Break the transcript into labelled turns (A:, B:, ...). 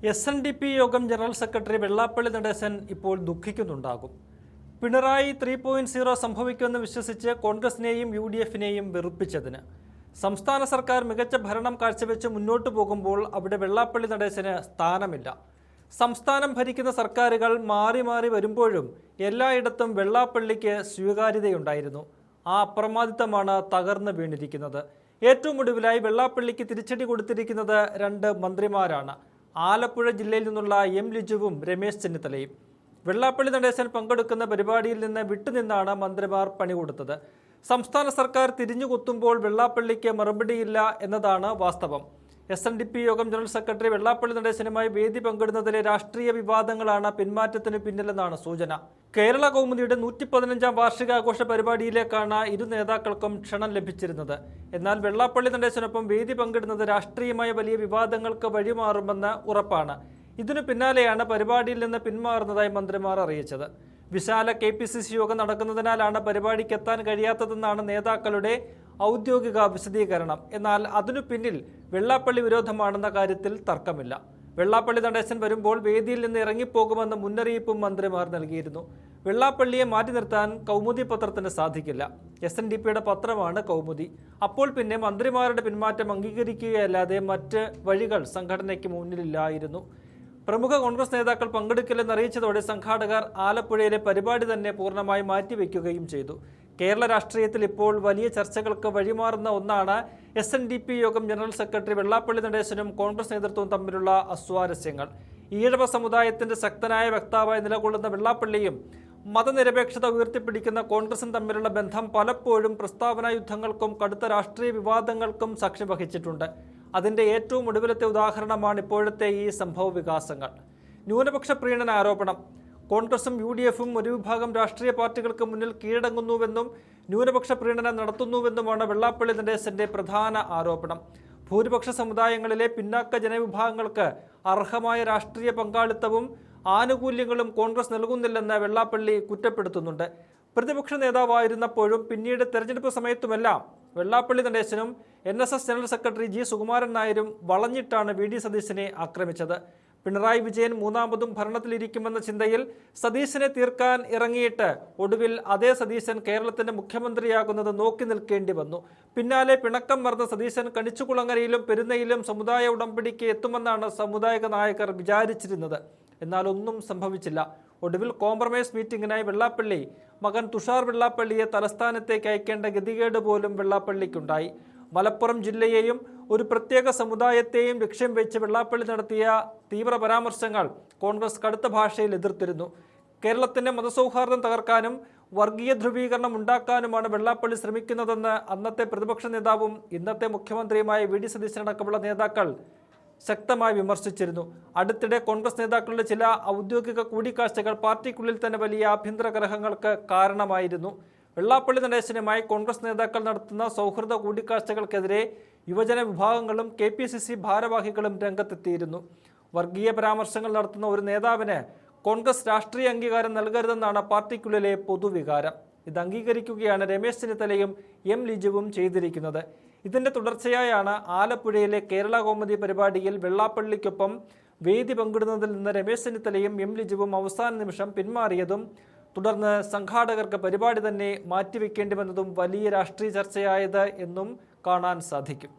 A: SNDP യോഗം general secretary Vellappally Natesan ഇപ്പോൾ ദുഃഖിക്കുന്നുണ്ടാകും. പിണറായി 3.0 സംഭവിക്കുമെന്ന് വിശ്വസിച്ച് കോൺഗ്രസിനെയും UDFിനെയും വെറുപ്പിച്ചതിന് സംസ്ഥാന സർക്കാർ മികച്ച ഭരണം കാഴ്ചവെച്ച് മുന്നോട്ടു പോകുമ്പോൾ അവിടെ വെള്ളാപ്പള്ളി നടേശന് സ്ഥാനമില്ല. സംസ്ഥാനം ഭരിക്കുന്ന സർക്കാരുകൾ മാറി മാറി വരുമ്പോഴും എല്ലായിടത്തും വെള്ളാപ്പള്ളിക്ക് സ്വീകാര്യതയുണ്ടായിരുന്നു. ആ അപ്രമാദിത്വമാണ് തകർന്നു വീണിരിക്കുന്നത്. ഏറ്റവും ഒടുവിലായി വെള്ളാപ്പള്ളിക്ക് തിരിച്ചടി കൊടുത്തിരിക്കുന്നത് 2 മന്ത്രിമാരാണ്. ആലപ്പുഴ ജില്ലയിൽ നിന്നുള്ള M. ലിജുവും രമേശ് ചെന്നിത്തലയും. വെള്ളാപ്പള്ളി നടേശൻ പങ്കെടുക്കുന്ന പരിപാടിയിൽ നിന്ന് വിട്ടുനിന്നാണ് മന്ത്രിമാർ പണികൊടുത്തത്. സംസ്ഥാന സർക്കാർ തിരിഞ്ഞുകൊത്തുമ്പോൾ വെള്ളാപ്പള്ളിക്ക് മറുപടിയില്ല എന്നതാണ് വാസ്തവം. SNDP യോഗം ജനറൽ സെക്രട്ടറി വെള്ളാപ്പള്ളി നടേശനുമായി വേദി പങ്കിടുന്നതിലെ രാഷ്ട്രീയ വിവാദങ്ങളാണ് പിന്മാറ്റത്തിന് പിന്നിലെന്നാണ് സൂചന. കേരള കൗമുദിയുടെ 115ാം വാർഷികാഘോഷ പരിപാടിയിലേക്കാണ് ഇരു നേതാക്കൾക്കും ക്ഷണം ലഭിച്ചിരുന്നത്. എന്നാൽ വെള്ളാപ്പള്ളി നടേശനൊപ്പം വേദി പങ്കിടുന്നത് രാഷ്ട്രീയമായ വലിയ വിവാദങ്ങൾക്ക് വഴിമാറുമെന്ന് ഉറപ്പാണ്. ഇതിനു പിന്നാലെയാണ് പരിപാടിയിൽ നിന്ന് പിന്മാറുന്നതായി മന്ത്രിമാർ അറിയിച്ചത്. വിശാല KPCC യോഗം നടക്കുന്നതിനാലാണ് പരിപാടിക്ക് എത്താൻ കഴിയാത്തതെന്നാണ് നേതാക്കളുടെ ഔദ്യോഗിക വിശദീകരണം. എന്നാൽ അതിനു പിന്നിൽ വെള്ളാപ്പള്ളി വിരോധമാണെന്ന കാര്യത്തിൽ തർക്കമില്ല. വെള്ളാപ്പള്ളി നടേശൻ വരുമ്പോൾ വേദിയിൽ നിന്ന് ഇറങ്ങിപ്പോകുമെന്ന മുന്നറിയിപ്പും മന്ത്രിമാർ നൽകിയിരുന്നു. വെള്ളാപ്പള്ളിയെ മാറ്റി നിർത്താൻ കൗമുദി പത്രത്തിന് സാധിക്കില്ല. SNDPയുടെ പത്രമാണ് കൗമുദി. അപ്പോൾ പിന്നെ മന്ത്രിമാരുടെ പിന്മാറ്റം അംഗീകരിക്കുകയല്ലാതെ മറ്റ് വഴികൾ സംഘടനയ്ക്ക് മുന്നിലില്ലായിരുന്നു. പ്രമുഖ കോൺഗ്രസ് നേതാക്കൾ പങ്കെടുക്കില്ലെന്ന് അറിയിച്ചതോടെ സംഘാടകർ ആലപ്പുഴയിലെ പരിപാടി തന്നെ പൂർണ്ണമായി മാറ്റിവെക്കുകയും ചെയ്തു. കേരള രാഷ്ട്രീയത്തിൽ ഇപ്പോൾ വലിയ ചർച്ചകൾക്ക് വഴിമാറുന്ന ഒന്നാണ് SNDP യോഗം ജനറൽ സെക്രട്ടറി വെള്ളാപ്പള്ളി നടേശനും കോൺഗ്രസ് നേതൃത്വവും തമ്മിലുള്ള അസ്വാരസ്യങ്ങൾ. ഈഴവ സമുദായത്തിന്റെ ശക്തനായ വക്താവായി നിലകൊള്ളുന്ന വെള്ളാപ്പള്ളിയും മതനിരപേക്ഷത ഉയർത്തിപ്പിടിക്കുന്ന കോൺഗ്രസും തമ്മിലുള്ള ബന്ധം പലപ്പോഴും പ്രസ്താവനാ യുദ്ധങ്ങൾക്കും കടുത്ത രാഷ്ട്രീയ വിവാദങ്ങൾക്കും സാക്ഷ്യം വഹിച്ചിട്ടുണ്ട്. അതിന്റെ ഏറ്റവും ഒടുവിലത്തെ ഉദാഹരണമാണ് ഇപ്പോഴത്തെ ഈ സംഭവ വികാസങ്ങൾ. ന്യൂനപക്ഷ പ്രീണന ആരോപണം. കോൺഗ്രസും UDFും ഒരു വിഭാഗം രാഷ്ട്രീയ പാർട്ടികൾക്ക് മുന്നിൽ കീഴടങ്ങുന്നുവെന്നും ന്യൂനപക്ഷ പ്രീണനം നടത്തുന്നുവെന്നുമാണ് വെള്ളാപ്പള്ളി നടേശന്റെ പ്രധാന ആരോപണം. ഭൂരിപക്ഷ സമുദായങ്ങളിലെ പിന്നാക്ക ജനവിഭാഗങ്ങൾക്ക് അർഹമായ രാഷ്ട്രീയ പങ്കാളിത്തവും ആനുകൂല്യങ്ങളും കോൺഗ്രസ് നൽകുന്നില്ലെന്ന് വെള്ളാപ്പള്ളി കുറ്റപ്പെടുത്തുന്നുണ്ട്. പ്രതിപക്ഷ നേതാവായിരുന്നപ്പോഴും പിന്നീട് തെരഞ്ഞെടുപ്പ് സമയത്തുമെല്ലാം വെള്ളാപ്പള്ളി നടേശനും NSS general secretary G. Sukumaran നായരും വളഞ്ഞിട്ടാണ് VD സതീശനെ ആക്രമിച്ചത്. പിണറായി വിജയൻ മൂന്നാമതും ഭരണത്തിലിരിക്കുമെന്ന ചിന്തയിൽ സതീശനെ തീർക്കാൻ ഇറങ്ങിയിട്ട് ഒടുവിൽ അതേ സതീശൻ കേരളത്തിന്റെ മുഖ്യമന്ത്രിയാകുന്നത് നോക്കി നിൽക്കേണ്ടി വന്നു. പിന്നാലെ പിണക്കം മറന്ന സതീശൻ കണിച്ചുകുളങ്ങരയിലും പെരുന്നയിലും സമുദായ ഉടമ്പടിക്ക് എത്തുമെന്നാണ് സമുദായിക നായകർ വിചാരിച്ചിരുന്നത്. എന്നാൽ ഒന്നും സംഭവിച്ചില്ല. ഒടുവിൽ കോംപ്രമൈസ് മീറ്റിംഗിനായി വെള്ളാപ്പള്ളി മകൻ തുഷാർ വെള്ളാപ്പള്ളിയെ തലസ്ഥാനത്തേക്ക് അയക്കേണ്ട ഗതികേട് പോലും വെള്ളാപ്പള്ളിക്കുണ്ടായി. മലപ്പുറം ജില്ലയെയും ഒരു പ്രത്യേക സമുദായത്തെയും ലക്ഷ്യം വെച്ച് വെള്ളാപ്പള്ളി നടത്തിയ തീവ്ര പരാമർശങ്ങൾ കോൺഗ്രസ് കടുത്ത ഭാഷയിൽ എതിർത്തിരുന്നു. കേരളത്തിന്റെ മതസൗഹാർദ്ദം തകർക്കാനും വർഗീയ ധ്രുവീകരണം ഉണ്ടാക്കാനുമാണ് വെള്ളാപ്പള്ളി ശ്രമിക്കുന്നതെന്ന് അന്നത്തെ പ്രതിപക്ഷ നേതാവും ഇന്നത്തെ മുഖ്യമന്ത്രിയുമായ VD സതീശനടക്കമുള്ള നേതാക്കൾ ശക്തമായി വിമർശിച്ചിരുന്നു. അടുത്തിടെ കോൺഗ്രസ് നേതാക്കളുടെ ചില ഔദ്യോഗിക കൂടിക്കാഴ്ചകൾ പാർട്ടിക്കുള്ളിൽ തന്നെ വലിയ ആഭ്യന്തര കലഹങ്ങൾക്ക് കാരണമായിരുന്നു. വെള്ളാപ്പള്ളി നടേശനുമായി കോൺഗ്രസ് നേതാക്കൾ നടത്തുന്ന സൗഹൃദ കൂടിക്കാഴ്ചകൾക്കെതിരെ യുവജന വിഭാഗങ്ങളും KPCC ഭാരവാഹികളും രംഗത്തെത്തിയിരുന്നു. വർഗീയ പരാമർശങ്ങൾ നടത്തുന്ന ഒരു നേതാവിന് കോൺഗ്രസ് രാഷ്ട്രീയ അംഗീകാരം നൽകരുതെന്നാണ് പാർട്ടിക്കുള്ളിലെ പൊതുവികാരം. ഇത് അംഗീകരിക്കുകയാണ് രമേശ് ചെന്നിത്തലയും M. ലിജുവും ചെയ്തിരിക്കുന്നത്. ഇതിന്റെ തുടർച്ചയായാണ് ആലപ്പുഴയിലെ കേരള കൗമുദി പരിപാടിയിൽ വെള്ളാപ്പള്ളിക്കൊപ്പം വേദി പങ്കിടുന്നതിൽ നിന്ന് രമേശ് ചെന്നിത്തലയും M. ലിജുവും അവസാന നിമിഷം പിന്മാറിയതും തുടർന്ന് സംഘാടകർക്ക് പരിപാടി തന്നെ മാറ്റിവെക്കേണ്ടി വന്നതും വലിയ രാഷ്ട്രീയ ചർച്ചയായത് എന്നും കാണാൻ സാധിക്കും.